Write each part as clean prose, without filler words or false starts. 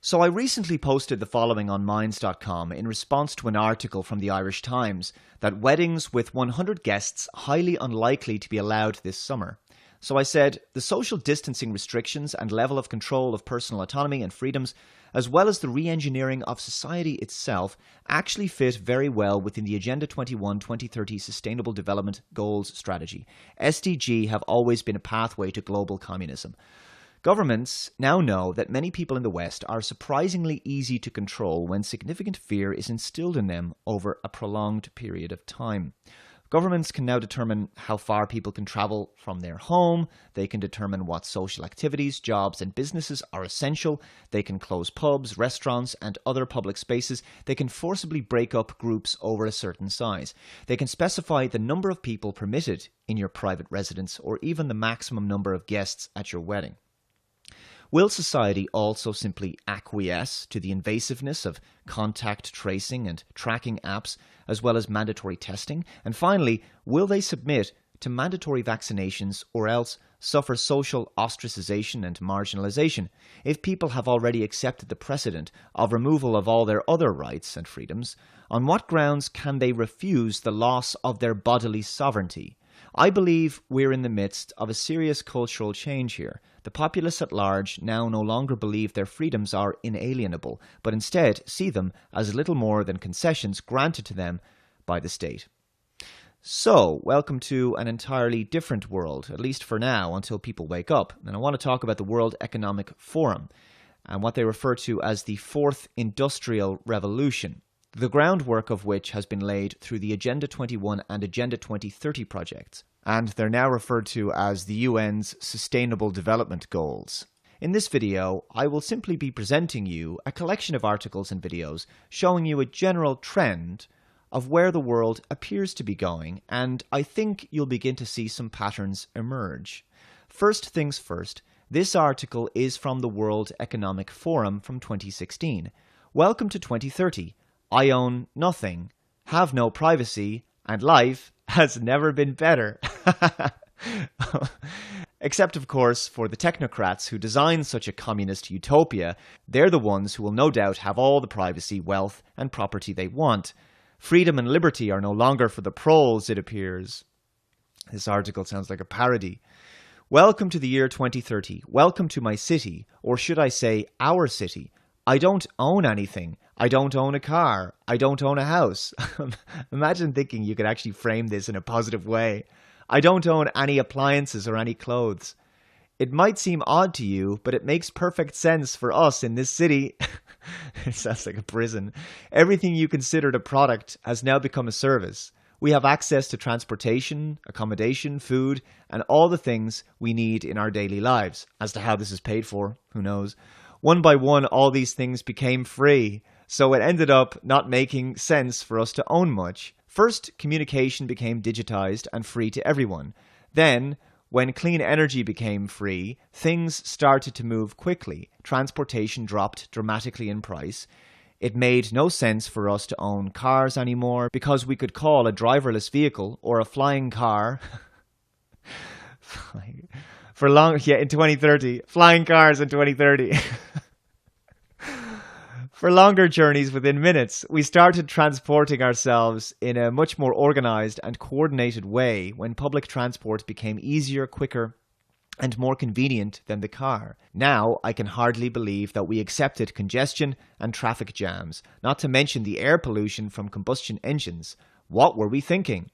So I recently posted the following on Minds.com in response to an article from the Irish Times that weddings with 100 guests highly unlikely to be allowed this summer. So I said, the social distancing restrictions and level of control of personal autonomy and freedoms, as well as the re-engineering of society itself, actually fit very well within the Agenda 21-2030 Sustainable Development Goals strategy. SDG have always been a pathway to global communism. Governments now know that many people in the West are surprisingly easy to control when significant fear is instilled in them over a prolonged period of time. Governments can now determine how far people can travel from their home. They can determine what social activities, jobs, and businesses are essential. They can close pubs, restaurants, and other public spaces. They can forcibly break up groups over a certain size. They can specify the number of people permitted in your private residence or even the maximum number of guests at your wedding. Will society also simply acquiesce to the invasiveness of contact tracing and tracking apps, as well as mandatory testing? And finally, will they submit to mandatory vaccinations or else suffer social ostracization and marginalization? If people have already accepted the precedent of removal of all their other rights and freedoms, on what grounds can they refuse the loss of their bodily sovereignty? I believe we're in the midst of a serious cultural change here. The populace at large now no longer believe their freedoms are inalienable, but instead see them as little more than concessions granted to them by the state. So, welcome to an entirely different world, at least for now, until people wake up. And I want to talk about the World Economic Forum and what they refer to as the Fourth Industrial Revolution, the groundwork of which has been laid through the Agenda 21 and Agenda 2030 projects, and they're now referred to as the UN's Sustainable Development Goals. In this video, I will simply be presenting you a collection of articles and videos showing you a general trend of where the world appears to be going, and I think you'll begin to see some patterns emerge. First things first, this article is from the World Economic Forum from 2016. Welcome to 2030. I own nothing, have no privacy, and life has never been better. Except, of course, for the technocrats who designed such a communist utopia. They're the ones who will no doubt have all the privacy, wealth, and property they want. Freedom and liberty are no longer for the proles, it appears. This article sounds like a parody. Welcome to the year 2030. Welcome to my city, or should I say our city. I don't own anything. I don't own a car. I don't own a house. Imagine thinking you could actually frame this in a positive way. I don't own any appliances or any clothes. It might seem odd to you, but it makes perfect sense for us in this city. It sounds like a prison. Everything you considered a product has now become a service. We have access to transportation, accommodation, food, and all the things we need in our daily lives. As to how this is paid for, who knows? One by one, all these things became free, so it ended up not making sense for us to own much. First, communication became digitized and free to everyone. Then, when clean energy became free, things started to move quickly. Transportation dropped dramatically in price. It made no sense for us to own cars anymore because we could call a driverless vehicle or a flying car in 2030. Flying cars in 2030. For longer journeys within minutes, we started transporting ourselves in a much more organized and coordinated way when public transport became easier, quicker, and more convenient than the car. Now, I can hardly believe that we accepted congestion and traffic jams, not to mention the air pollution from combustion engines. What were we thinking?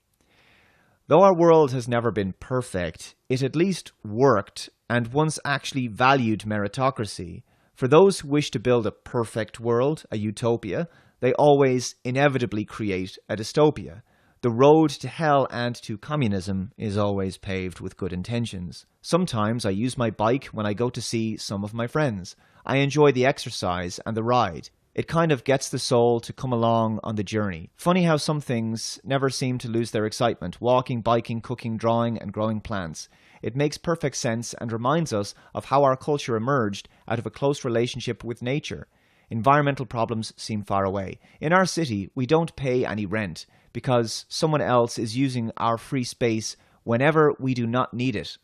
Though our world has never been perfect, it at least worked and once actually valued meritocracy. For those who wish to build a perfect world, a utopia, they always inevitably create a dystopia. The road to hell and to communism is always paved with good intentions. Sometimes I use my bike when I go to see some of my friends. I enjoy the exercise and the ride. It kind of gets the soul to come along on the journey. Funny how some things never seem to lose their excitement. Walking, biking, cooking, drawing, and growing plants. It makes perfect sense and reminds us of how our culture emerged out of a close relationship with nature. Environmental problems seem far away. In our city, we don't pay any rent because someone else is using our free space whenever we do not need it.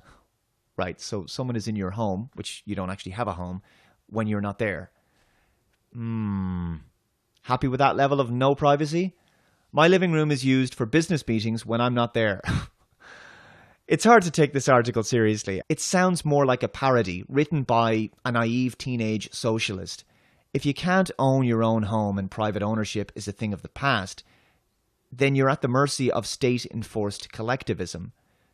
Right, so someone is in your home, which you don't actually have a home, when you're not there. Happy with that level of no privacy? My living room is used for business meetings when I'm not there. It's hard to take this article seriously. It sounds more like a parody written by a naive teenage socialist. If you can't own your own home and private ownership is a thing of the past, then you're at the mercy of state-enforced collectivism.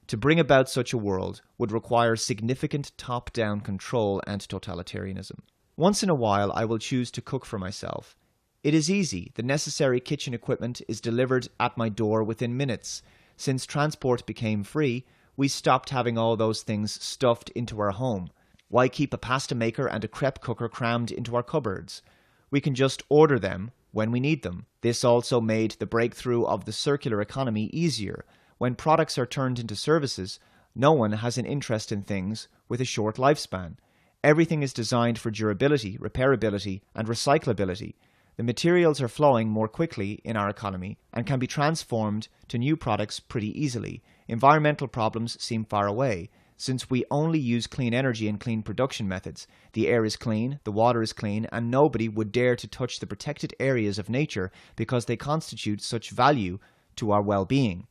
To bring about such a world would require significant top-down control and totalitarianism. Once in a while, I will choose to cook for myself. It is easy. The necessary kitchen equipment is delivered at my door within minutes. Since transport became free, we stopped having all those things stuffed into our home. Why keep a pasta maker and a crepe cooker crammed into our cupboards? We can just order them when we need them. This also made the breakthrough of the circular economy easier. When products are turned into services, no one has an interest in things with a short lifespan. Everything is designed for durability, repairability, and recyclability. The materials are flowing more quickly in our economy and can be transformed to new products pretty easily. Environmental problems seem far away. Since we only use clean energy and clean production methods, the air is clean, the water is clean, and nobody would dare to touch the protected areas of nature because they constitute such value to our well-being.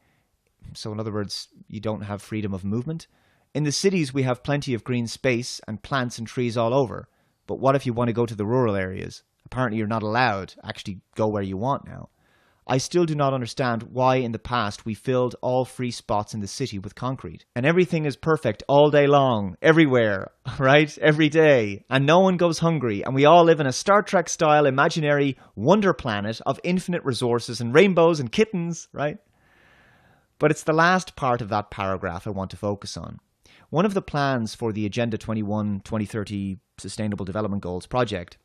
So in other words, you don't have freedom of movement. In the cities, we have plenty of green space and plants and trees all over. But what if you want to go to the rural areas? Apparently you're not allowed to actually go where you want now. I still do not understand why in the past we filled all free spots in the city with concrete. And everything is perfect all day long, everywhere, right? Every day. And no one goes hungry. And we all live in a Star Trek-style imaginary wonder planet of infinite resources and rainbows and kittens, right? But it's the last part of that paragraph I want to focus on. One of the plans for the Agenda 21-2030 Sustainable Development Goals project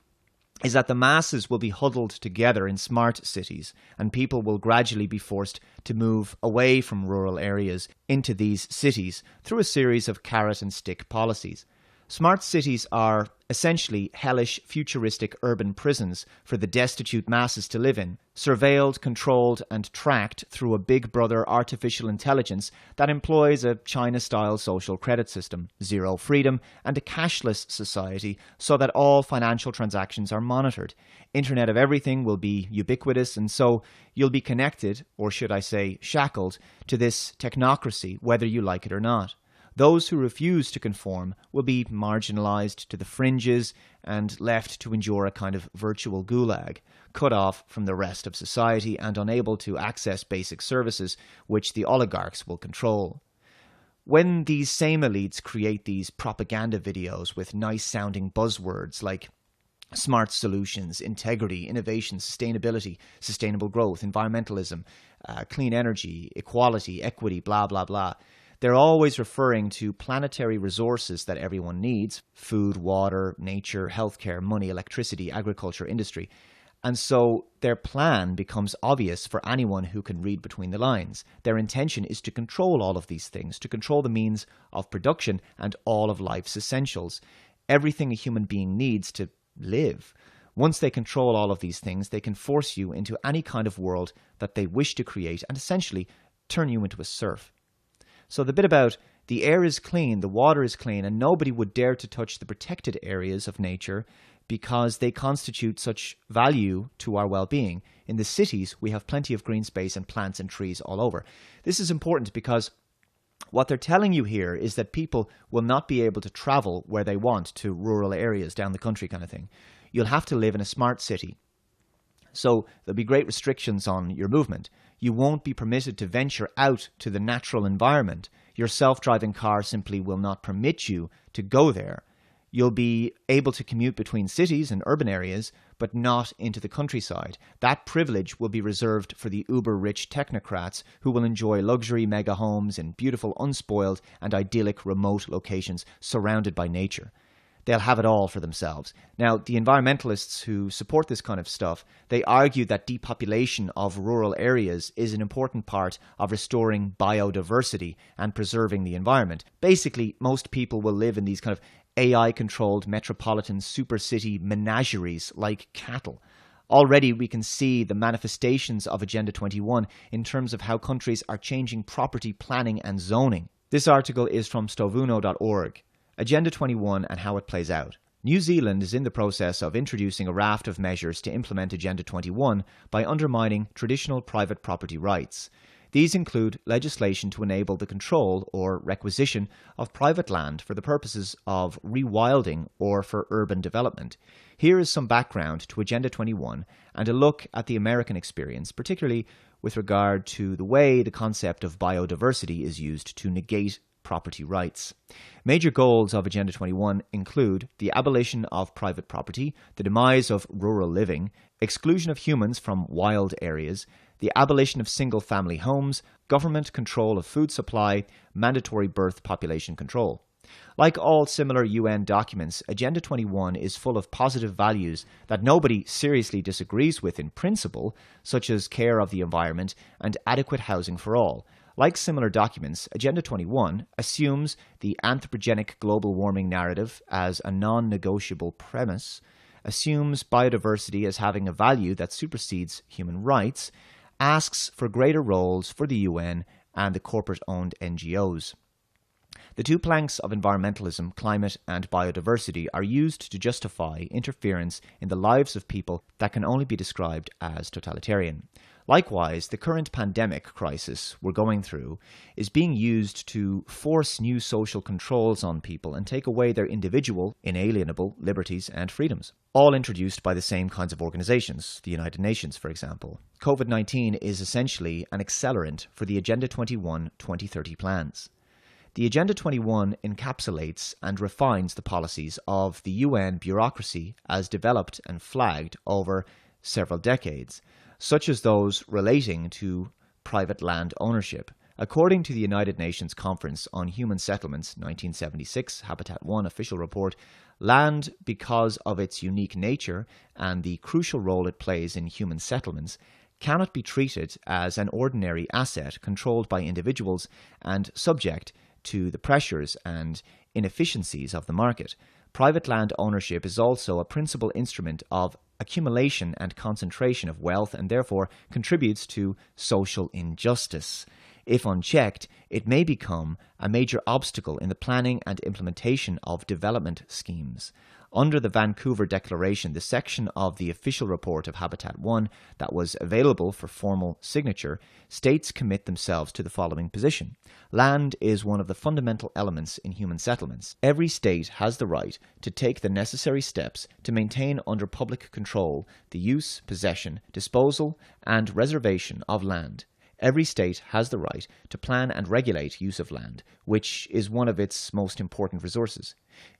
is that the masses will be huddled together in smart cities and people will gradually be forced to move away from rural areas into these cities through a series of carrot and stick policies. Smart cities are essentially hellish, futuristic urban prisons for the destitute masses to live in, surveilled, controlled and tracked through a big brother artificial intelligence that employs a China-style social credit system, zero freedom and a cashless society so that all financial transactions are monitored. Internet of Everything will be ubiquitous and so you'll be connected, or should I say shackled, to this technocracy whether you like it or not. Those who refuse to conform will be marginalized to the fringes and left to endure a kind of virtual gulag, cut off from the rest of society and unable to access basic services which the oligarchs will control. When these same elites create these propaganda videos with nice-sounding buzzwords like smart solutions, integrity, innovation, sustainability, sustainable growth, environmentalism, clean energy, equality, equity, blah, blah, blah, they're always referring to planetary resources that everyone needs: food, water, nature, healthcare, money, electricity, agriculture, industry. And so their plan becomes obvious for anyone who can read between the lines. Their intention is to control all of these things, to control the means of production and all of life's essentials, everything a human being needs to live. Once they control all of these things, they can force you into any kind of world that they wish to create and essentially turn you into a serf. So the bit about the air is clean, the water is clean, and nobody would dare to touch the protected areas of nature because they constitute such value to our well-being. In the cities, we have plenty of green space and plants and trees all over. This is important because what they're telling you here is that people will not be able to travel where they want to rural areas, down the country kind of thing. You'll have to live in a smart city. So there'll be great restrictions on your movement. You won't be permitted to venture out to the natural environment. Your self-driving car simply will not permit you to go there. You'll be able to commute between cities and urban areas, but not into the countryside. That privilege will be reserved for the uber-rich technocrats who will enjoy luxury mega homes in beautiful, unspoiled and idyllic remote locations surrounded by nature. They'll have it all for themselves. Now, the environmentalists who support this kind of stuff, they argue that depopulation of rural areas is an important part of restoring biodiversity and preserving the environment. Basically, most people will live in these kind of AI-controlled metropolitan super city menageries like cattle. Already we can see the manifestations of Agenda 21 in terms of how countries are changing property planning and zoning. This article is from stovuno.org. Agenda 21 and how it plays out. New Zealand is in the process of introducing a raft of measures to implement Agenda 21 by undermining traditional private property rights. These include legislation to enable the control or requisition of private land for the purposes of rewilding or for urban development. Here is some background to Agenda 21 and a look at the American experience, particularly with regard to the way the concept of biodiversity is used to negate property rights. Major goals of Agenda 21 include the abolition of private property, the demise of rural living, exclusion of humans from wild areas, the abolition of single-family homes, government control of food supply, mandatory birth population control. Like all similar UN documents, Agenda 21 is full of positive values that nobody seriously disagrees with in principle, such as care of the environment and adequate housing for all. Like similar documents, Agenda 21 assumes the anthropogenic global warming narrative as a non-negotiable premise, assumes biodiversity as having a value that supersedes human rights, asks for greater roles for the UN and the corporate-owned NGOs. The two planks of environmentalism, climate and biodiversity are used to justify interference in the lives of people that can only be described as totalitarian. Likewise, the current pandemic crisis we're going through is being used to force new social controls on people and take away their individual, inalienable liberties and freedoms, all introduced by the same kinds of organizations, the United Nations, for example. COVID-19 is essentially an accelerant for the Agenda 21 2030 plans. The Agenda 21 encapsulates and refines the policies of the UN bureaucracy as developed and flagged over several decades, such as those relating to private land ownership. According to the United Nations Conference on Human Settlements 1976 Habitat 1 official report, land, because of its unique nature and the crucial role it plays in human settlements, cannot be treated as an ordinary asset controlled by individuals and subject to the pressures and inefficiencies of the market. Private land ownership is also a principal instrument of accumulation and concentration of wealth and therefore contributes to social injustice. If unchecked, it may become a major obstacle in the planning and implementation of development schemes. Under the Vancouver Declaration, the section of the official report of Habitat 1 that was available for formal signature, states commit themselves to the following position. Land is one of the fundamental elements in human settlements. Every state has the right to take the necessary steps to maintain under public control the use, possession, disposal, and reservation of land. Every state has the right to plan and regulate use of land, which is one of its most important resources,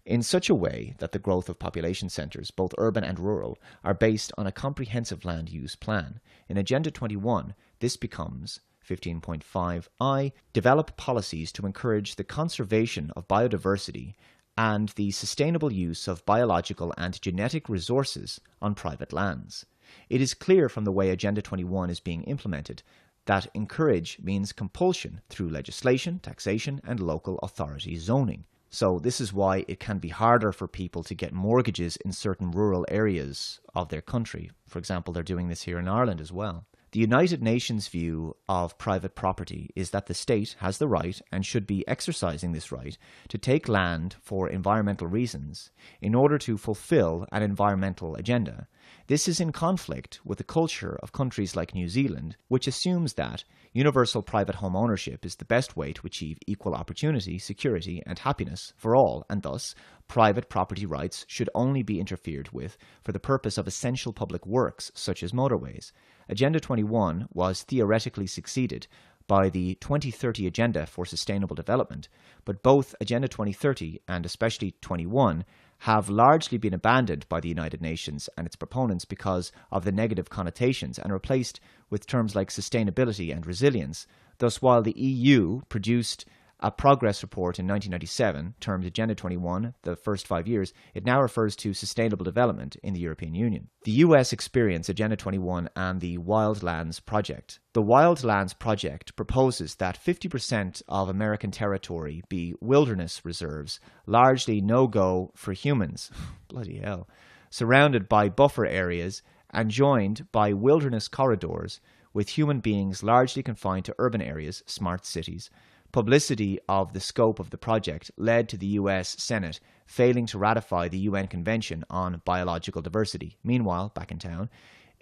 in such a way that the growth of population centres, both urban and rural, are based on a comprehensive land use plan. In Agenda 21, this becomes 15.5i, develop policies to encourage the conservation of biodiversity and the sustainable use of biological and genetic resources on private lands. It is clear from the way Agenda 21 is being implemented that encourage means compulsion through legislation, taxation, and local authority zoning. So this is why it can be harder for people to get mortgages in certain rural areas of their country. For example, they're doing this here in Ireland as well. The United Nations view of private property is that the state has the right and should be exercising this right to take land for environmental reasons in order to fulfill an environmental agenda. This is in conflict with the culture of countries like New Zealand, which assumes that universal private home ownership is the best way to achieve equal opportunity, security, and happiness for all, and thus private property rights should only be interfered with for the purpose of essential public works such as motorways. Agenda 21 was theoretically succeeded by the 2030 Agenda for Sustainable Development, but both Agenda 2030 and especially 21 have largely been abandoned by the United Nations and its proponents because of the negative connotations and replaced with terms like sustainability and resilience. Thus, while the EU produced a progress report in 1997 termed Agenda 21, the first 5 years, it now refers to sustainable development in the European Union. The US experienced Agenda 21 and the Wildlands Project. The Wildlands Project proposes that 50% of American territory be wilderness reserves, largely no-go for humans, bloody hell, surrounded by buffer areas and joined by wilderness corridors with human beings largely confined to urban areas, smart cities. Publicity of the scope of the project led to the US Senate failing to ratify the UN Convention on Biological Diversity. Meanwhile, back in town,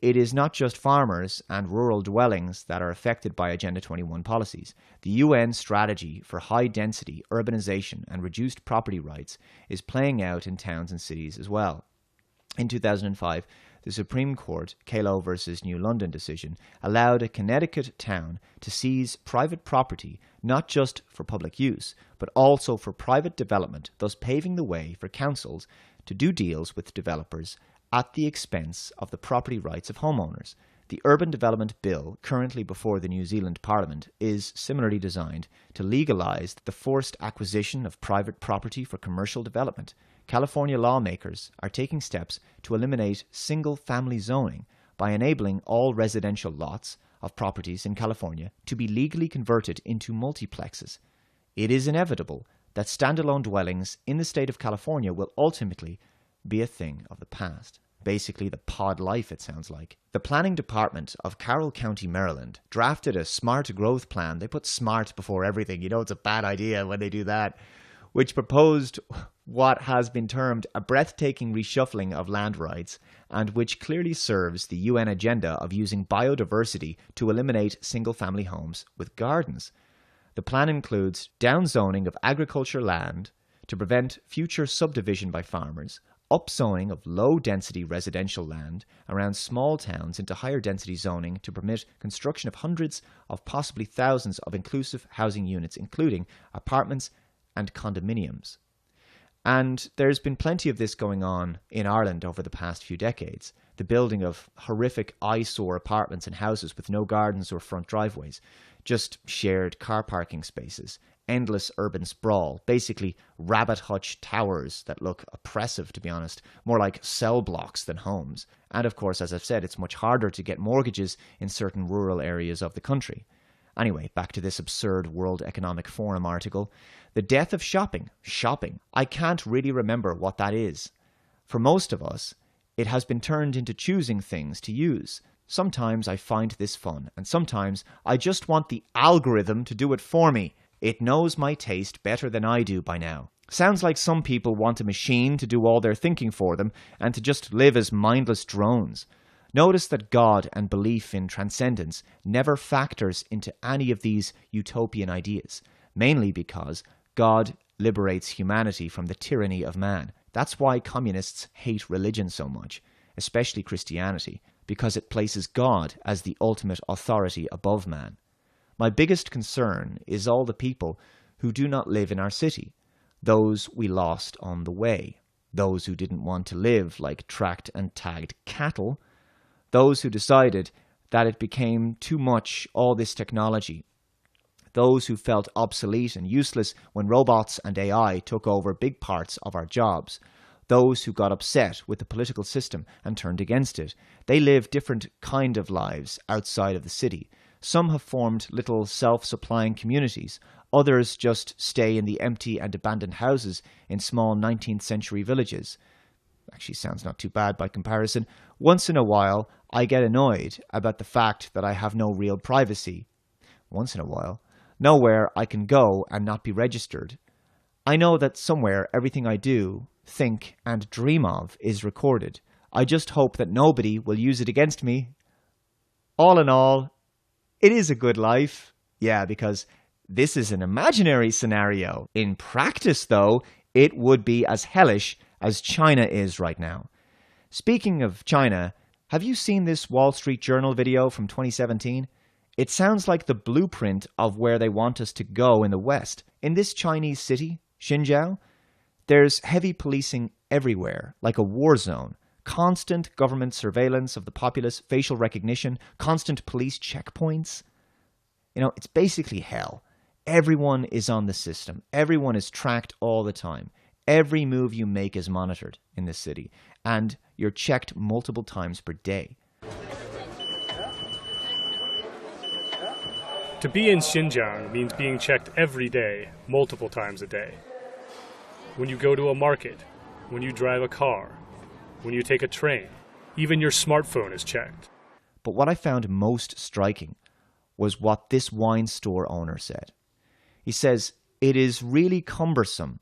it is not just farmers and rural dwellings that are affected by Agenda 21 policies. The UN strategy for high-density urbanization and reduced property rights is playing out in towns and cities as well. In 2005, the Supreme Court, Kalo versus New London decision, allowed a Connecticut town to seize private property not just for public use, but also for private development, thus paving the way for councils to do deals with developers at the expense of the property rights of homeowners. The Urban Development Bill, currently before the New Zealand Parliament, is similarly designed to legalise the forced acquisition of private property for commercial development. California lawmakers are taking steps to eliminate single-family zoning by enabling all residential lots of properties in California to be legally converted into multiplexes. It is inevitable that standalone dwellings in the state of California will ultimately be a thing of the past. Basically the pod life, it sounds like. The planning department of Carroll County, Maryland, drafted a smart growth plan. They put smart before everything. You know it's a bad idea when they do that. Which proposed what has been termed a breathtaking reshuffling of land rights, and which clearly serves the UN agenda of using biodiversity to eliminate single-family homes with gardens. The plan includes downzoning of agriculture land to prevent future subdivision by farmers, upzoning of low-density residential land around small towns into higher-density zoning to permit construction of hundreds of possibly thousands of inclusive housing units, including apartments and condominiums. And there's been plenty of this going on in Ireland over the past few decades. The building of horrific eyesore apartments and houses with no gardens or front driveways, just shared car parking spaces, endless urban sprawl, basically rabbit hutch towers that look oppressive, to be honest, more like cell blocks than homes. And of course, as I've said, it's much harder to get mortgages in certain rural areas of the country. Anyway, back to this absurd World Economic Forum article. The death of shopping. Shopping. I can't really remember what that is. For most of us, it has been turned into choosing things to use. Sometimes I find this fun, and sometimes I just want the algorithm to do it for me. It knows my taste better than I do by now. Sounds like some people want a machine to do all their thinking for them and to just live as mindless drones. Notice that God and belief in transcendence never factors into any of these utopian ideas, mainly because God liberates humanity from the tyranny of man. That's why communists hate religion so much, especially Christianity, because it places God as the ultimate authority above man. My biggest concern is all the people who do not live in our city, those we lost on the way, those who didn't want to live like tracked and tagged cattle, those who decided that it became too much, all this technology, those who felt obsolete and useless when robots and AI took over big parts of our jobs, those who got upset with the political system and turned against it. They live different kind of lives outside of the city. Some have formed little self-supplying communities. Others just stay in the empty and abandoned houses in small 19th century villages. Actually sounds not too bad by comparison. Once in a while, I get annoyed about the fact that I have no real privacy. Once in a while. Nowhere I can go and not be registered. I know that somewhere everything I do, think, and dream of is recorded. I just hope that nobody will use it against me. All in all, it is a good life. Yeah, because this is an imaginary scenario. In practice, though, it would be as hellish as China is right now. Speaking of China, have you seen this Wall Street Journal video from 2017? It sounds like the blueprint of where they want us to go in the West. In this Chinese city, Xinjiang, there's heavy policing everywhere, like a war zone. Constant government surveillance of the populace, facial recognition, constant police checkpoints. You know, it's basically hell. Everyone is on the system. Everyone is tracked all the time. Every move you make is monitored in this city, and you're checked multiple times per day. To be in Xinjiang means being checked every day, multiple times a day. When you go to a market, when you drive a car, when you take a train, even your smartphone is checked. But what I found most striking was what this wine store owner said. He says, "It is really cumbersome.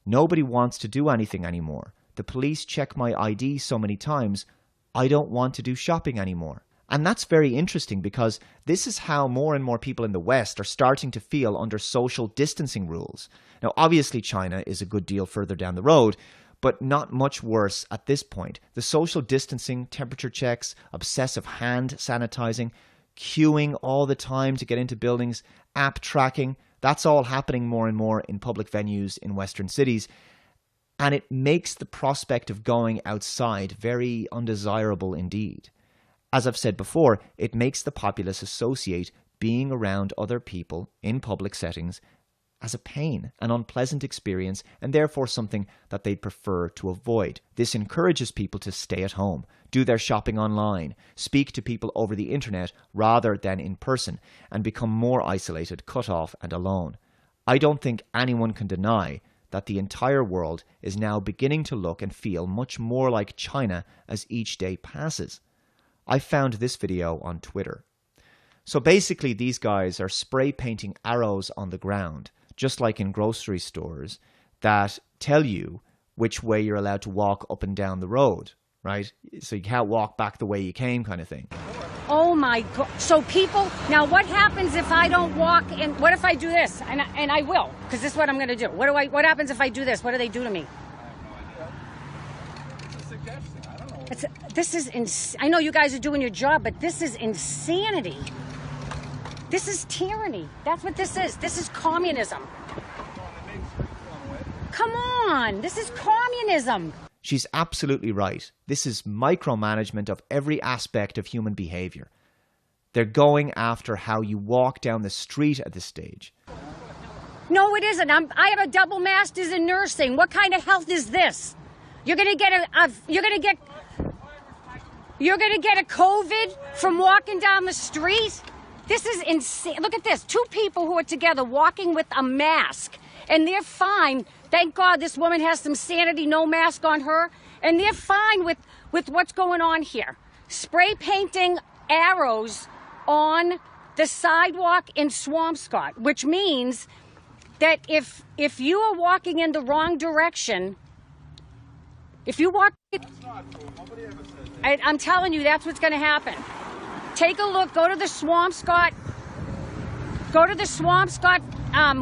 Nobody wants to do anything anymore. The police check my ID so many times, I don't want to do shopping anymore." And that's very interesting because this is how more and more people in the West are starting to feel under social distancing rules. Now, obviously, China is a good deal further down the road, but not much worse at this point. The social distancing, temperature checks, obsessive hand sanitizing, queuing all the time to get into buildings, app tracking, that's all happening more and more in public venues in Western cities. And it makes the prospect of going outside very undesirable indeed. As I've said before, it makes the populace associate being around other people in public settings as a pain, an unpleasant experience, and therefore something that they'd prefer to avoid. This encourages people to stay at home, do their shopping online, speak to people over the internet rather than in person, and become more isolated, cut off, and alone. I don't think anyone can deny that the entire world is now beginning to look and feel much more like China as each day passes. I found this video on Twitter. So basically these guys are spray painting arrows on the ground, just like in grocery stores, that tell you which way you're allowed to walk up and down the road, right? So you can't walk back the way you came kind of thing. Oh my God. So people, now what happens if I don't walk, and what if I do this? And I will, because this is what I'm going to do. What happens if I do this? What do they do to me? This is I know you guys are doing your job, but this is insanity. This is tyranny. That's what this is. This is communism. Come on. This is communism. She's absolutely right. This is micromanagement of every aspect of human behavior. They're going after how you walk down the street at this stage. No, it isn't. I have a double master's in nursing. What kind of health is this? You're gonna get a COVID from walking down the street? This is insane. Look at this. Two people who are together walking with a mask, and they're fine. Thank God this woman has some sanity, no mask on her, and they're fine with what's going on here. Spray painting arrows on the sidewalk in Swampscott, which means that if you are walking in the wrong direction, if you walk... I'm telling you, that's what's going to happen. Take a look. Go to the Swampscott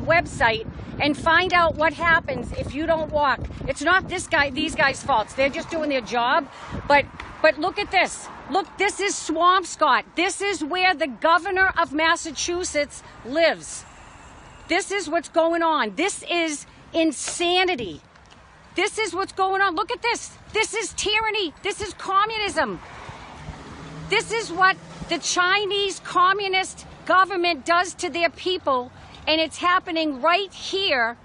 website and find out what happens if you don't walk. It's not these guys' faults. They're just doing their job. But look at this. Look, this is Swampscott. This is where the governor of Massachusetts lives. This is what's going on. This is insanity. This is what's going on. Look at this. This is tyranny. This is communism. This is what the Chinese communist government does to their people, and it's happening right here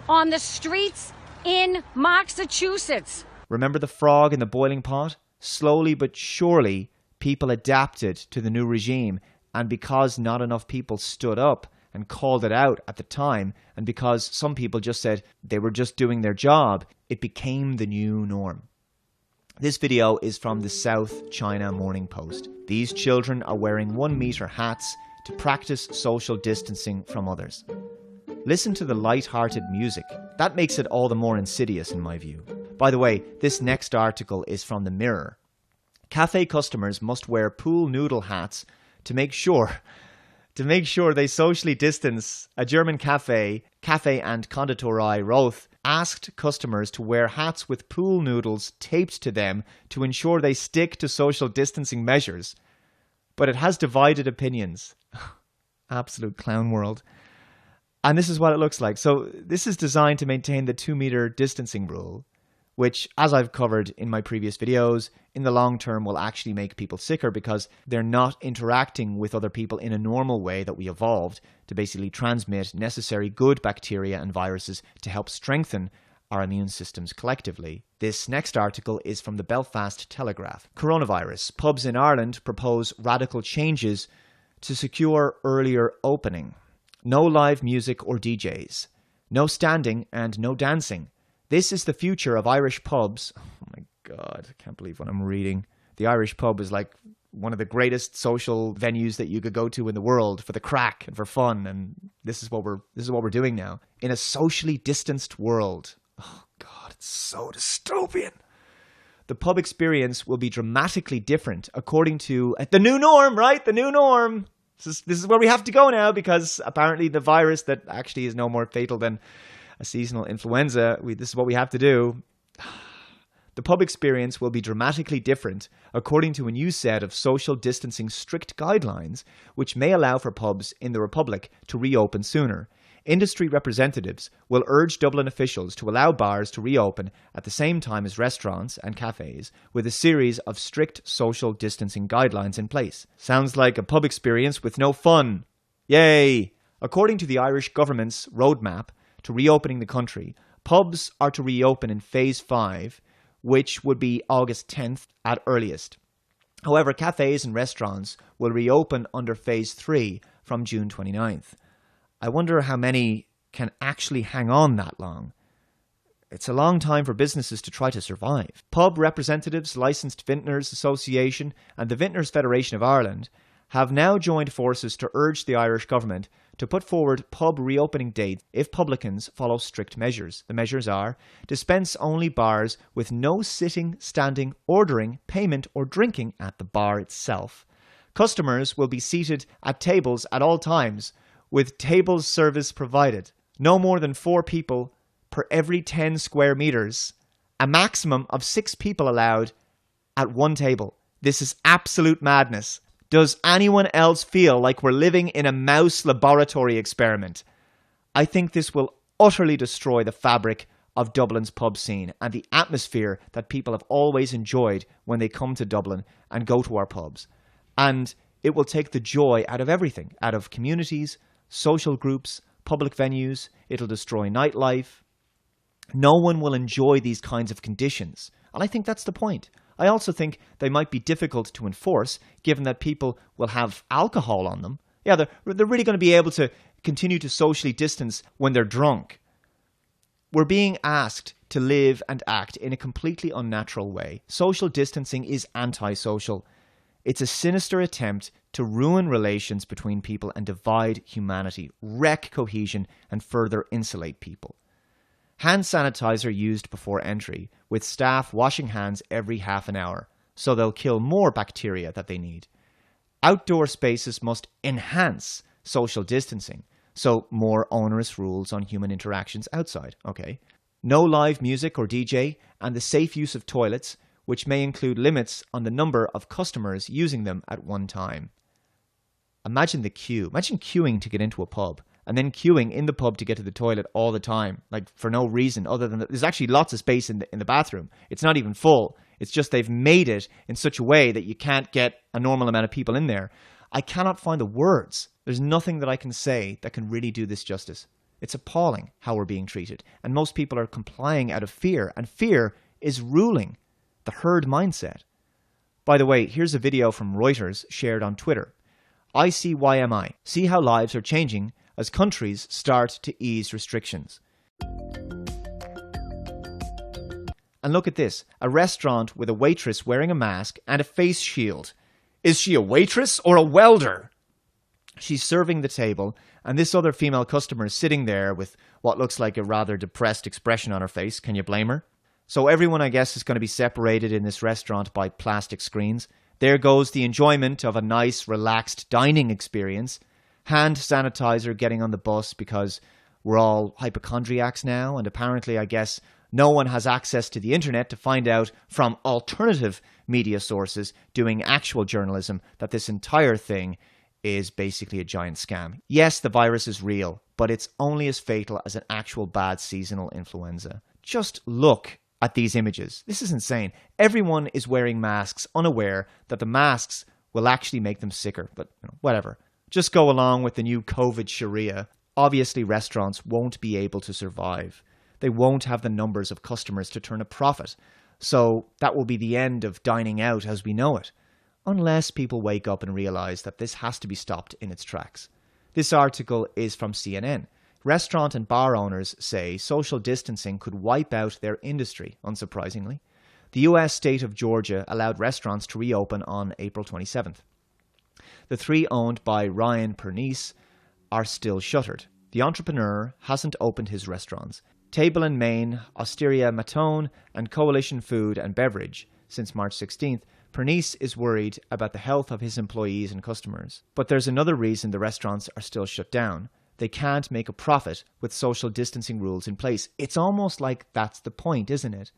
on the streets in Massachusetts. Remember the frog in the boiling pot? Slowly but surely, people adapted to the new regime, and because not enough people stood up and called it out at the time, and because some people just said they were just doing their job, it became the new norm. This video is from the South China Morning Post. These children are wearing 1-meter hats to practice social distancing from others. Listen to the light-hearted music. That makes it all the more insidious in my view. By the way, this next article is from the Mirror. Cafe customers must wear pool noodle hats to make sure they socially distance. A German cafe and Konditorei Roth, asked customers to wear hats with pool noodles taped to them to ensure they stick to social distancing measures. But it has divided opinions. Absolute clown world. And this is what it looks like. So this is designed to maintain the 2-meter distancing rule, which, as I've covered in my previous videos, in the long term will actually make people sicker because they're not interacting with other people in a normal way that we evolved to basically transmit necessary good bacteria and viruses to help strengthen our immune systems collectively. This next article is from the Belfast Telegraph. Coronavirus. Pubs in Ireland propose radical changes to secure earlier opening. No live music or DJs. No standing and no dancing. This is the future of Irish pubs. Oh my God, I can't believe what I'm reading. The Irish pub is like one of the greatest social venues that you could go to in the world for the crack and for fun. And this is what we're doing now in a socially distanced world. Oh God, it's so dystopian. The pub experience will be dramatically different according to the new norm, right? The new norm. This is where we have to go now, because apparently the virus that actually is no more fatal than a seasonal influenza, this is what we have to do. The pub experience will be dramatically different according to a new set of social distancing strict guidelines, which may allow for pubs in the Republic to reopen sooner. Industry representatives will urge Dublin officials to allow bars to reopen at the same time as restaurants and cafes, with a series of strict social distancing guidelines in place. Sounds like a pub experience with no fun. Yay! According to the Irish government's roadmap to reopening the country, pubs are to reopen in Phase 5, which would be August 10th at earliest. However, cafes and restaurants will reopen under Phase 3 from June 29th. I wonder how many can actually hang on that long. It's a long time for businesses to try to survive. Pub representatives, Licensed Vintners Association and the Vintners Federation of Ireland have now joined forces to urge the Irish government to put forward pub reopening dates if publicans follow strict measures. The measures are: dispense only bars with no sitting, standing, ordering, payment or drinking at the bar itself. Customers will be seated at tables at all times, with tables service provided. No more than 4 people per every 10 square meters. A maximum of 6 people allowed at one table. This is absolute madness. Does anyone else feel like we're living in a mouse laboratory experiment? I think this will utterly destroy the fabric of Dublin's pub scene and the atmosphere that people have always enjoyed when they come to Dublin and go to our pubs. And it will take the joy out of everything, out of communities, social groups, public venues. It'll destroy nightlife. No one will enjoy these kinds of conditions. And I think that's the point. I also think they might be difficult to enforce, given that people will have alcohol on them. Yeah, they're really going to be able to continue to socially distance when they're drunk. We're being asked to live and act in a completely unnatural way. Social distancing is antisocial. It's a sinister attempt to ruin relations between people and divide humanity, wreck cohesion, and further insulate people. Hand sanitizer used before entry, with staff washing hands every half an hour, so they'll kill more bacteria that they need. Outdoor spaces must enhance social distancing, so more onerous rules on human interactions outside. Okay. No live music or DJ, and the safe use of toilets, which may include limits on the number of customers using them at one time. Imagine the queue. Imagine queuing to get into a pub, and then queuing in the pub to get to the toilet all the time, like for no reason other than that there's actually lots of space in the bathroom. It's not even full. It's just they've made it in such a way that you can't get a normal amount of people in there. I cannot find the words. There's nothing that I can say that can really do this justice. It's appalling how we're being treated, and most people are complying out of fear, and fear is ruling the herd mindset. By the way, here's a video from Reuters shared on Twitter. ICYMI. See how lives are changing as countries start to ease restrictions. And look at this. A restaurant with a waitress wearing a mask and a face shield. Is she a waitress or a welder? She's serving the table, and this other female customer is sitting there with what looks like a rather depressed expression on her face. Can you blame her? So everyone, I guess, is going to be separated in this restaurant by plastic screens. There goes the enjoyment of a nice, relaxed dining experience. Hand sanitizer getting on the bus because we're all hypochondriacs now, and apparently, I guess, no one has access to the internet to find out from alternative media sources doing actual journalism that this entire thing is basically a giant scam. Yes, the virus is real, but it's only as fatal as an actual bad seasonal influenza. Just look at these images. This is insane. Everyone is wearing masks, unaware that the masks will actually make them sicker, but whatever. Just go along with the new COVID Sharia. Obviously, restaurants won't be able to survive. They won't have the numbers of customers to turn a profit. So that will be the end of dining out as we know it, unless people wake up and realize that this has to be stopped in its tracks. This article is from CNN. Restaurant and bar owners say social distancing could wipe out their industry, unsurprisingly. The US state of Georgia allowed restaurants to reopen on April 27th. The 3 owned by Ryan Pernice are still shuttered. The entrepreneur hasn't opened his restaurants. Table & Main, Osteria Matone, and Coalition Food and Beverage. Since March 16th, Pernice is worried about the health of his employees and customers. But there's another reason the restaurants are still shut down. They can't make a profit with social distancing rules in place. It's almost like that's the point, isn't it?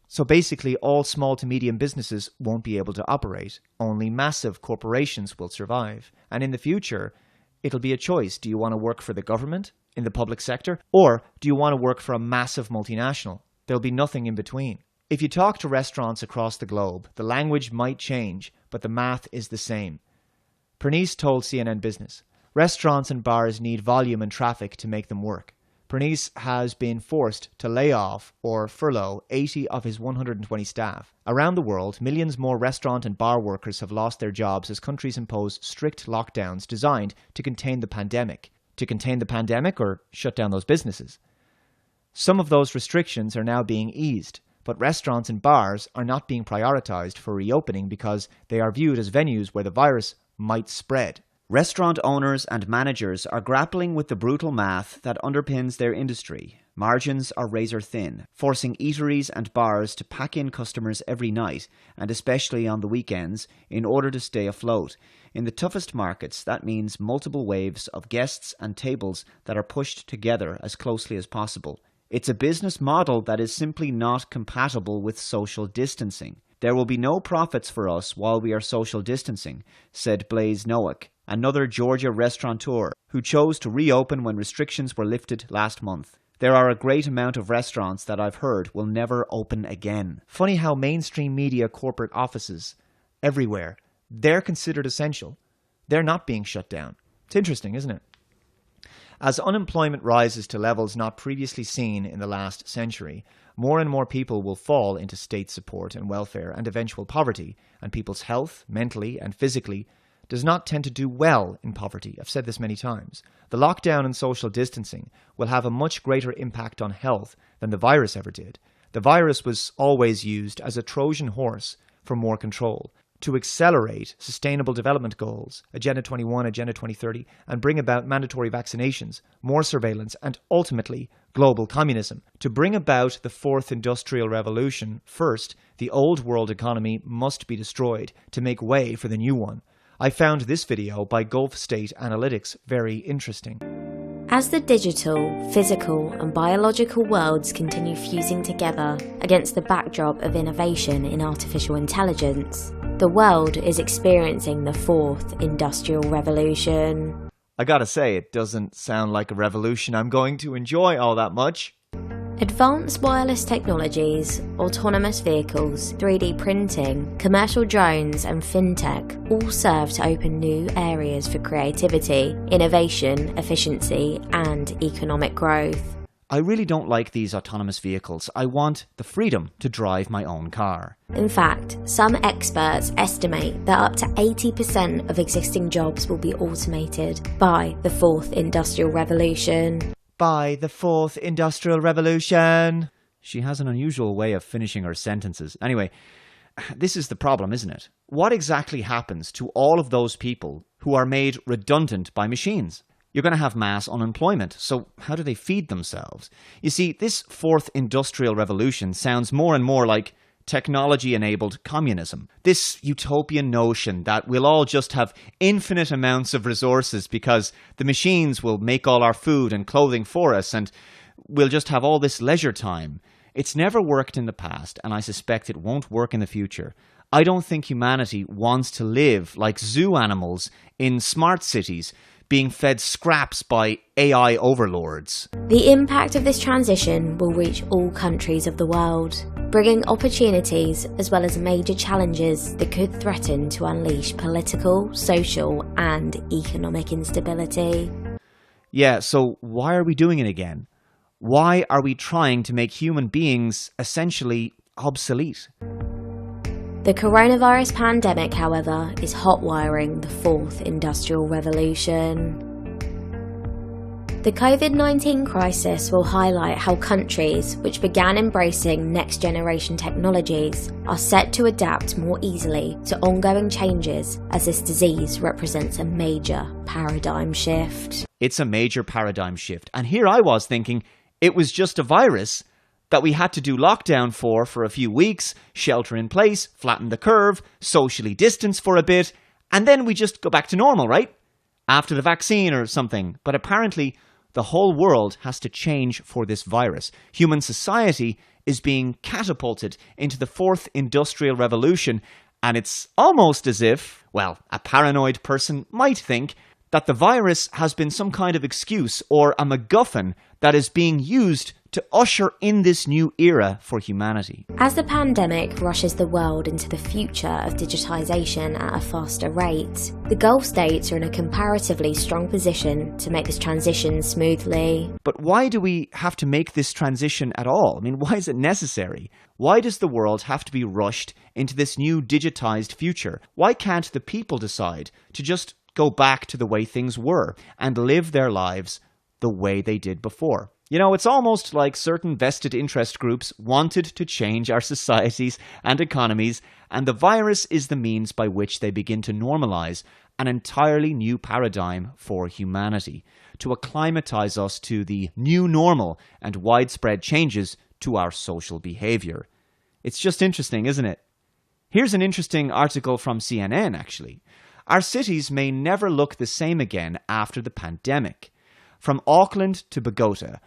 So basically, all small to medium businesses won't be able to operate. Only massive corporations will survive. And in the future, it'll be a choice. Do you want to work for the government in the public sector? Or do you want to work for a massive multinational? There'll be nothing in between. If you talk to restaurants across the globe, the language might change, but the math is the same. Pernice told CNN Business, restaurants and bars need volume and traffic to make them work. Pernice has been forced to lay off or furlough 80 of his 120 staff. Around the world, millions more restaurant and bar workers have lost their jobs as countries impose strict lockdowns designed to contain the pandemic. To contain the pandemic or shut down those businesses. Some of those restrictions are now being eased, but restaurants and bars are not being prioritized for reopening because they are viewed as venues where the virus might spread. Restaurant owners and managers are grappling with the brutal math that underpins their industry. Margins are razor thin, forcing eateries and bars to pack in customers every night, and especially on the weekends, in order to stay afloat. In the toughest markets, that means multiple waves of guests and tables that are pushed together as closely as possible. It's a business model that is simply not compatible with social distancing. There will be no profits for us while we are social distancing, said Blaise Noack, another Georgia restaurateur who chose to reopen when restrictions were lifted last month. There are a great amount of restaurants that I've heard will never open again. Funny how mainstream media corporate offices everywhere, they're considered essential. They're not being shut down. It's interesting, isn't it? As unemployment rises to levels not previously seen in the last century, more and more people will fall into state support and welfare and eventual poverty, and people's health, mentally and physically, does not tend to do well in poverty. I've said this many times. The lockdown and social distancing will have a much greater impact on health than the virus ever did. The virus was always used as a Trojan horse for more control, to accelerate sustainable development goals, Agenda 21, Agenda 2030, and bring about mandatory vaccinations, more surveillance, and ultimately global communism. To bring about the fourth industrial revolution, first, the old world economy must be destroyed to make way for the new one. I found this video by Gulf State Analytics very interesting. As the digital, physical and biological worlds continue fusing together against the backdrop of innovation in artificial intelligence, the world is experiencing the fourth industrial revolution. I gotta say, it doesn't sound like a revolution I'm going to enjoy all that much. Advanced wireless technologies, autonomous vehicles, 3D printing, commercial drones and fintech all serve to open new areas for creativity, innovation, efficiency and economic growth. I really don't like these autonomous vehicles. I want the freedom to drive my own car. In fact, some experts estimate that up to 80% of existing jobs will be automated by the fourth industrial revolution. By the fourth industrial revolution. She has an unusual way of finishing her sentences. Anyway, this is the problem, isn't it? What exactly happens to all of those people who are made redundant by machines? You're going to have mass unemployment, so how do they feed themselves? You see, this fourth industrial revolution sounds more and more like technology-enabled communism. This utopian notion that we'll all just have infinite amounts of resources because the machines will make all our food and clothing for us and we'll just have all this leisure time. It's never worked in the past, and I suspect it won't work in the future. I don't think humanity wants to live like zoo animals in smart cities, being fed scraps by AI overlords. The impact of this transition will reach all countries of the world, bringing opportunities as well as major challenges that could threaten to unleash political, social, and economic instability. Yeah, so why are we doing it again? Why are we trying to make human beings essentially obsolete? The coronavirus pandemic, however, is hotwiring the fourth industrial revolution. The COVID-19 crisis will highlight how countries which began embracing next-generation technologies are set to adapt more easily to ongoing changes, as this disease represents a major paradigm shift. It's a major paradigm shift. And here I was thinking it was just a virus that we had to do lockdown for a few weeks, shelter in place, flatten the curve, socially distance for a bit, and then we just go back to normal, right? After the vaccine or something. But apparently the whole world has to change for this virus. Human society is being catapulted into the fourth industrial revolution, and it's almost as if, well, a paranoid person might think that the virus has been some kind of excuse or a MacGuffin that is being used to usher in this new era for humanity. As the pandemic rushes the world into the future of digitisation at a faster rate, the Gulf states are in a comparatively strong position to make this transition smoothly. But why do we have to make this transition at all? I mean, why is it necessary? Why does the world have to be rushed into this new digitised future? Why can't the people decide to just go back to the way things were and live their lives the way they did before? You know, it's almost like certain vested interest groups wanted to change our societies and economies, and the virus is the means by which they begin to normalize an entirely new paradigm for humanity, to acclimatize us to the new normal and widespread changes to our social behavior. It's just interesting, isn't it? Here's an interesting article from CNN, actually. Our cities may never look the same again after the pandemic. From Auckland to Bogota,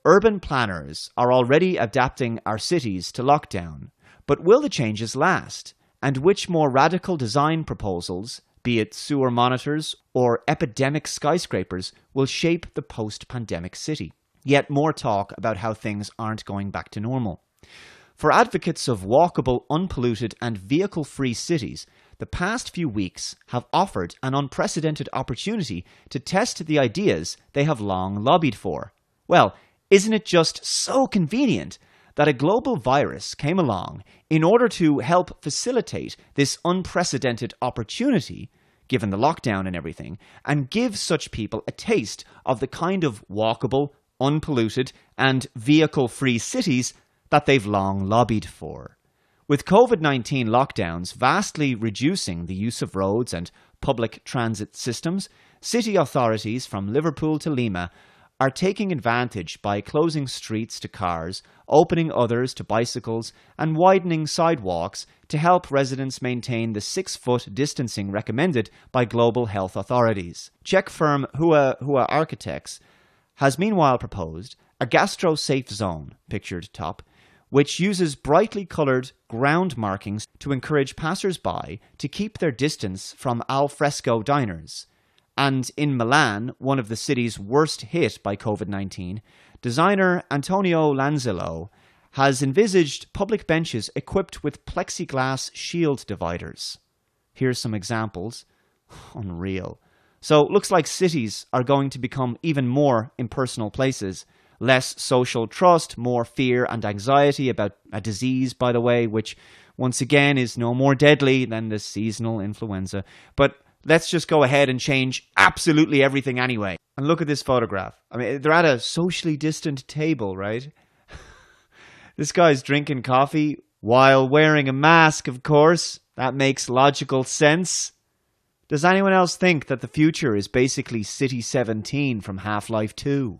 urban planners are already adapting our cities to lockdown. But will the changes last? And which more radical design proposals, be it sewer monitors or epidemic skyscrapers, will shape the post-pandemic city? Yet more talk about how things aren't going back to normal. For advocates of walkable, unpolluted and vehicle-free cities, the past few weeks have offered an unprecedented opportunity to test the ideas they have long lobbied for. Well, isn't it just so convenient that a global virus came along in order to help facilitate this unprecedented opportunity, given the lockdown and everything, and give such people a taste of the kind of walkable, unpolluted, and vehicle-free cities that they've long lobbied for? With COVID-19 lockdowns vastly reducing the use of roads and public transit systems, city authorities from Liverpool to Lima are taking advantage by closing streets to cars, opening others to bicycles, and widening sidewalks to help residents maintain the 6-foot distancing recommended by global health authorities. Czech firm Hua Architects has meanwhile proposed a gastro-safe zone, pictured top, which uses brightly coloured ground markings to encourage passers-by to keep their distance from al fresco diners. And in Milan, one of the cities worst hit by COVID-19, designer Antonio Lanzillo has envisaged public benches equipped with plexiglass shield dividers. Here's some examples. Unreal. So looks like cities are going to become even more impersonal places. Less social trust, more fear and anxiety about a disease, by the way, which once again is no more deadly than the seasonal influenza. But let's just go ahead and change absolutely everything anyway. And look at this photograph. I mean, they're at a socially distant table, right? This guy's drinking coffee while wearing a mask, of course. That makes logical sense. Does anyone else think that the future is basically City 17 from Half-Life 2?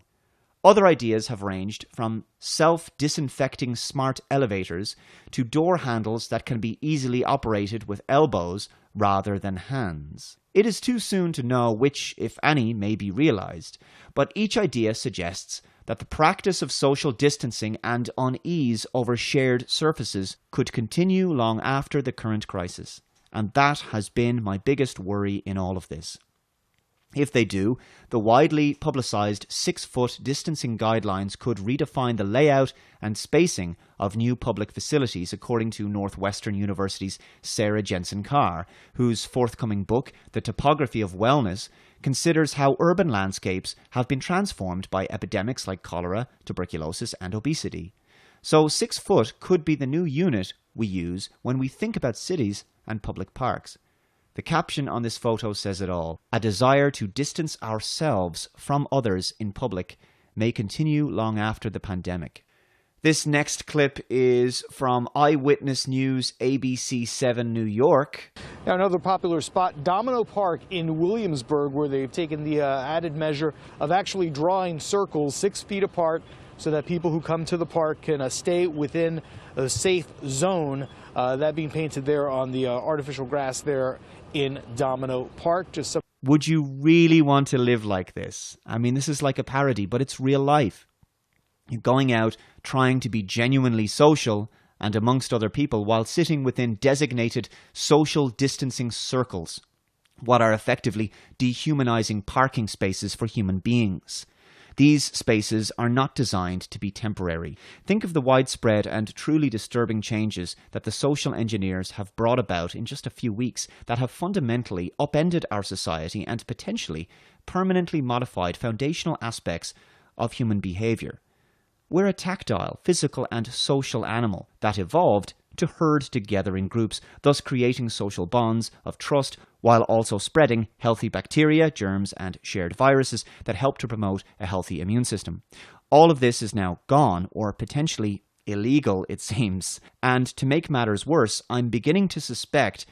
Other ideas have ranged from self-disinfecting smart elevators to door handles that can be easily operated with elbows rather than hands. It is too soon to know which, if any, may be realized, but each idea suggests that the practice of social distancing and unease over shared surfaces could continue long after the current crisis. And that has been my biggest worry in all of this. If they do, the widely publicised 6-foot distancing guidelines could redefine the layout and spacing of new public facilities, according to Northwestern University's Sarah Jensen-Carr, whose forthcoming book, The Topography of Wellness, considers how urban landscapes have been transformed by epidemics like cholera, tuberculosis and obesity. So 6 foot could be the new unit we use when we think about cities and public parks. The caption on this photo says it all. A desire to distance ourselves from others in public may continue long after the pandemic. This next clip is from Eyewitness News ABC 7 New York. Now, another popular spot, Domino Park in Williamsburg, where they've taken the added measure of actually drawing circles 6 feet apart so that people who come to the park can stay within a safe zone. That being painted there on the artificial grass there in Domino Park. Would you really want to live like this? I mean, this is like a parody, but it's real life. You're going out trying to be genuinely social and amongst other people while sitting within designated social distancing circles, what are effectively dehumanizing parking spaces for human beings. These spaces are not designed to be temporary. Think of the widespread and truly disturbing changes that the social engineers have brought about in just a few weeks that have fundamentally upended our society and potentially permanently modified foundational aspects of human behavior. We're a tactile, physical and social animal that evolved to herd together in groups, thus creating social bonds of trust while also spreading healthy bacteria, germs and shared viruses that help to promote a healthy immune system. All of this is now gone, or potentially illegal, it seems. And to make matters worse, I'm beginning to suspect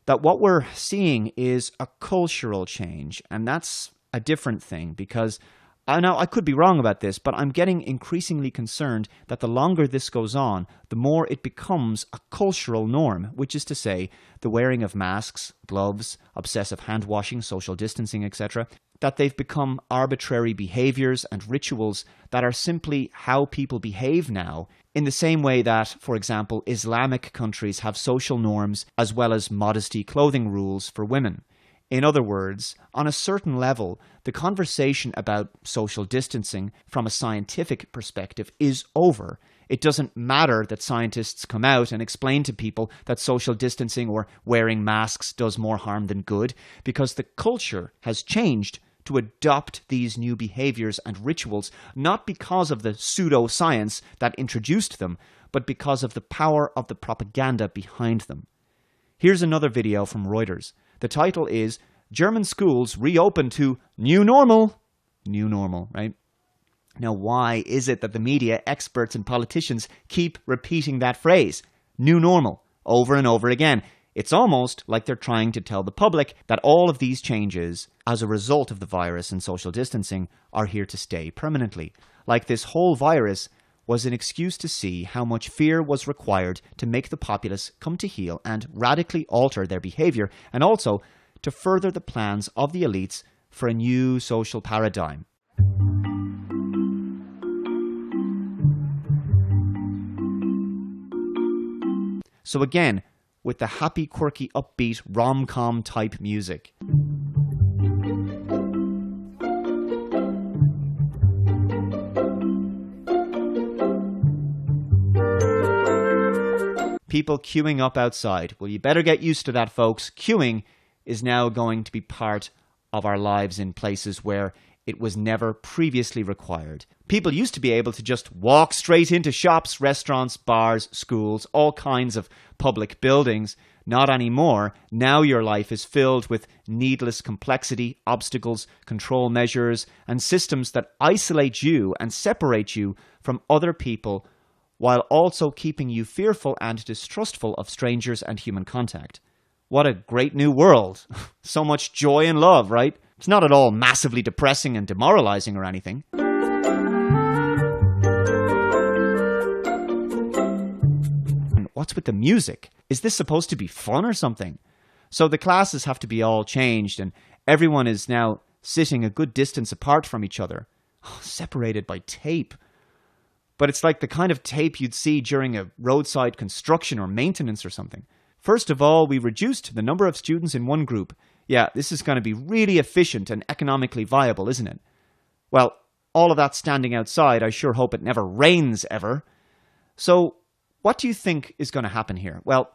that what we're seeing is a cultural change, and that's a different thing, because now, I could be wrong about this, but I'm getting increasingly concerned that the longer this goes on, the more it becomes a cultural norm, which is to say, the wearing of masks, gloves, obsessive hand washing, social distancing, etc., that they've become arbitrary behaviors and rituals that are simply how people behave now, in the same way that, for example, Islamic countries have social norms as well as modesty clothing rules for women. In other words, on a certain level, the conversation about social distancing from a scientific perspective is over. It doesn't matter that scientists come out and explain to people that social distancing or wearing masks does more harm than good, because the culture has changed to adopt these new behaviors and rituals, not because of the pseudoscience that introduced them, but because of the power of the propaganda behind them. Here's another video from Reuters. The title is, German Schools Reopen to New Normal. New normal, right? Now, why is it that the media, experts and politicians keep repeating that phrase, new normal, over and over again? It's almost like they're trying to tell the public that all of these changes, as a result of the virus and social distancing, are here to stay permanently. Like this whole virus was an excuse to see how much fear was required to make the populace come to heel and radically alter their behavior, and also to further the plans of the elites for a new social paradigm. So again, with the happy, quirky, upbeat, rom-com type music. People queuing up outside. Well, you better get used to that, folks. Queuing is now going to be part of our lives in places where it was never previously required. People used to be able to just walk straight into shops, restaurants, bars, schools, all kinds of public buildings. Not anymore. Now your life is filled with needless complexity, obstacles, control measures, and systems that isolate you and separate you from other people, while also keeping you fearful and distrustful of strangers and human contact. What a great new world. So much joy and love, right? It's not at all massively depressing and demoralizing or anything. And what's with the music? Is this supposed to be fun or something? So the classes have to be all changed, and everyone is now sitting a good distance apart from each other, separated by tape. But it's like the kind of tape you'd see during a roadside construction or maintenance or something. First of all, we reduced the number of students in one group. Yeah, this is going to be really efficient and economically viable, isn't it? Well, all of that standing outside, I sure hope it never rains ever. So, what do you think is going to happen here? Well,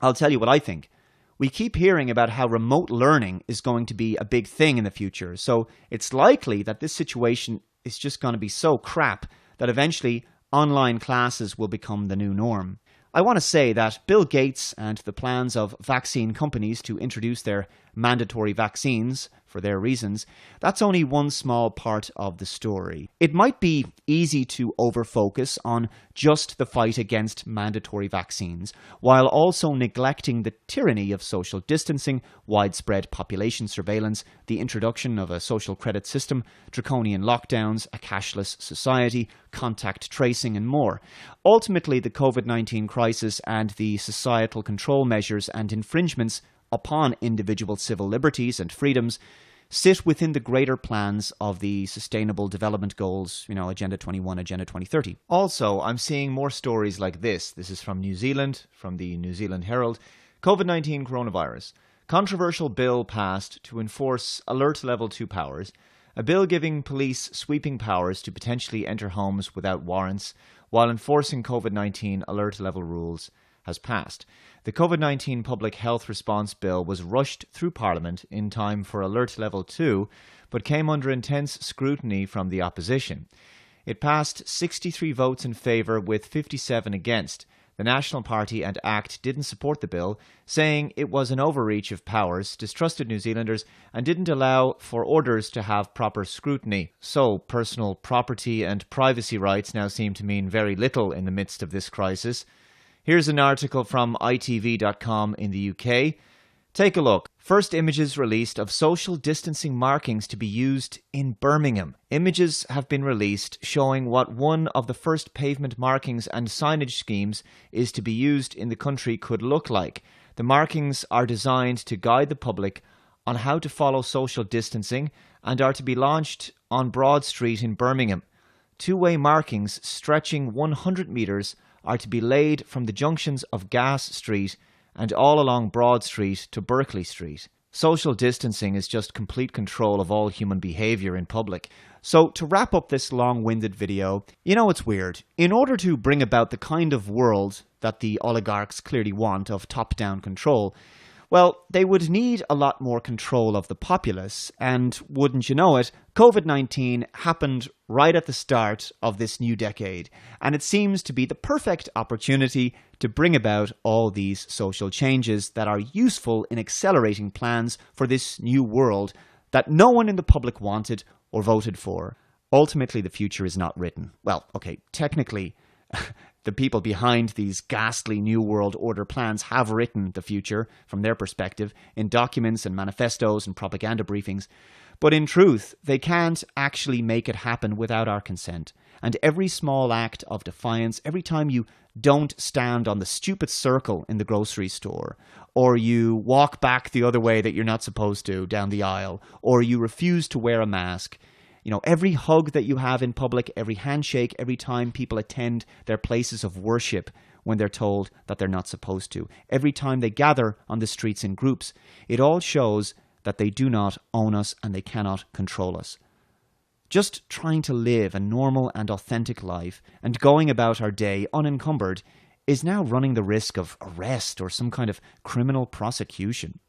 I'll tell you what I think. We keep hearing about how remote learning is going to be a big thing in the future. So, it's likely that this situation is just going to be so crap that eventually online classes will become the new norm. I want to say that Bill Gates and the plans of vaccine companies to introduce their mandatory vaccines for their reasons, that's only one small part of the story. It might be easy to overfocus on just the fight against mandatory vaccines, while also neglecting the tyranny of social distancing, widespread population surveillance, the introduction of a social credit system, draconian lockdowns, a cashless society, contact tracing, and more. Ultimately, the COVID-19 crisis and the societal control measures and infringements upon individual civil liberties and freedoms sit within the greater plans of the Sustainable Development Goals, Agenda 21, Agenda 2030. Also, I'm seeing more stories like this. This is from New Zealand, from the New Zealand Herald. COVID-19 coronavirus. Controversial bill passed to enforce Alert Level 2 powers. A bill giving police sweeping powers to potentially enter homes without warrants while enforcing COVID-19 alert level rules has passed. The COVID-19 Public Health Response Bill was rushed through Parliament in time for Alert Level 2, but came under intense scrutiny from the opposition. It passed 63 votes in favour with 57 against. The National Party and ACT didn't support the bill, saying it was an overreach of powers, distrusted New Zealanders, and didn't allow for orders to have proper scrutiny. So, personal property and privacy rights now seem to mean very little in the midst of this crisis. Here's an article from itv.com in the UK. Take a look. First images released of social distancing markings to be used in Birmingham. Images have been released showing what one of the first pavement markings and signage schemes is to be used in the country could look like. The markings are designed to guide the public on how to follow social distancing and are to be launched on Broad Street in Birmingham. Two-way markings stretching 100 metres are to be laid from the junctions of Gas Street and all along Broad Street to Berkeley Street. Social distancing is just complete control of all human behaviour in public. So to wrap up this long-winded video, it's weird. In order to bring about the kind of world that the oligarchs clearly want of top-down control, well, they would need a lot more control of the populace, and wouldn't you know it, COVID-19 happened right at the start of this new decade, and it seems to be the perfect opportunity to bring about all these social changes that are useful in accelerating plans for this new world that no one in the public wanted or voted for. Ultimately, the future is not written. Well, okay, technically, the people behind these ghastly New World Order plans have written the future from their perspective in documents and manifestos and propaganda briefings. But in truth, they can't actually make it happen without our consent. And every small act of defiance, every time you don't stand on the stupid circle in the grocery store, or you walk back the other way that you're not supposed to down the aisle, or you refuse to wear a mask, every hug that you have in public, every handshake, every time people attend their places of worship when they're told that they're not supposed to, every time they gather on the streets in groups, it all shows that they do not own us and they cannot control us. Just trying to live a normal and authentic life and going about our day unencumbered is now running the risk of arrest or some kind of criminal prosecution.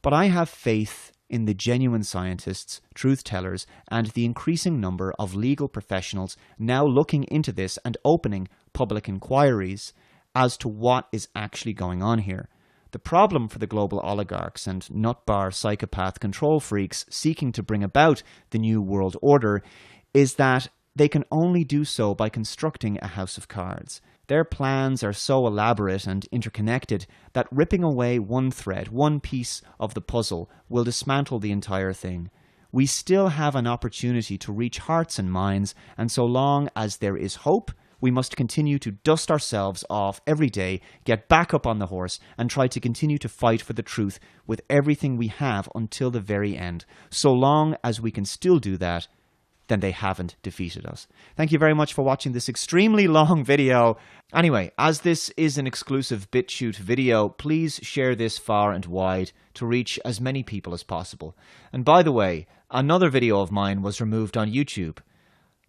But I have faith in the genuine scientists, truth-tellers, and the increasing number of legal professionals now looking into this and opening public inquiries as to what is actually going on here. The problem for the global oligarchs and nut-bar psychopath control freaks seeking to bring about the New World Order is that they can only do so by constructing a house of cards. Their plans are so elaborate and interconnected that ripping away one thread, one piece of the puzzle, will dismantle the entire thing. We still have an opportunity to reach hearts and minds, and so long as there is hope, we must continue to dust ourselves off every day, get back up on the horse, and try to continue to fight for the truth with everything we have until the very end. So long as we can still do that, then they haven't defeated us. Thank you very much for watching this extremely long video. Anyway, as this is an exclusive BitChute video, please share this far and wide to reach as many people as possible. And by the way, another video of mine was removed on YouTube.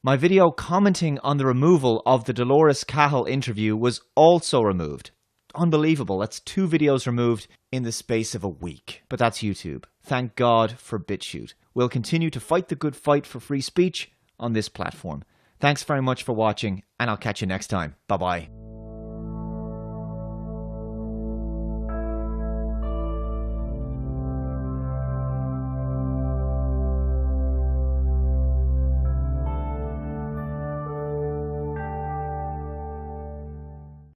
My video commenting on the removal of the Dolores Cahill interview was also removed. Unbelievable, that's 2 videos removed in the space of a week. But that's YouTube. Thank God for BitChute. We'll continue to fight the good fight for free speech on this platform. Thanks very much for watching, and I'll catch you next time. Bye-bye.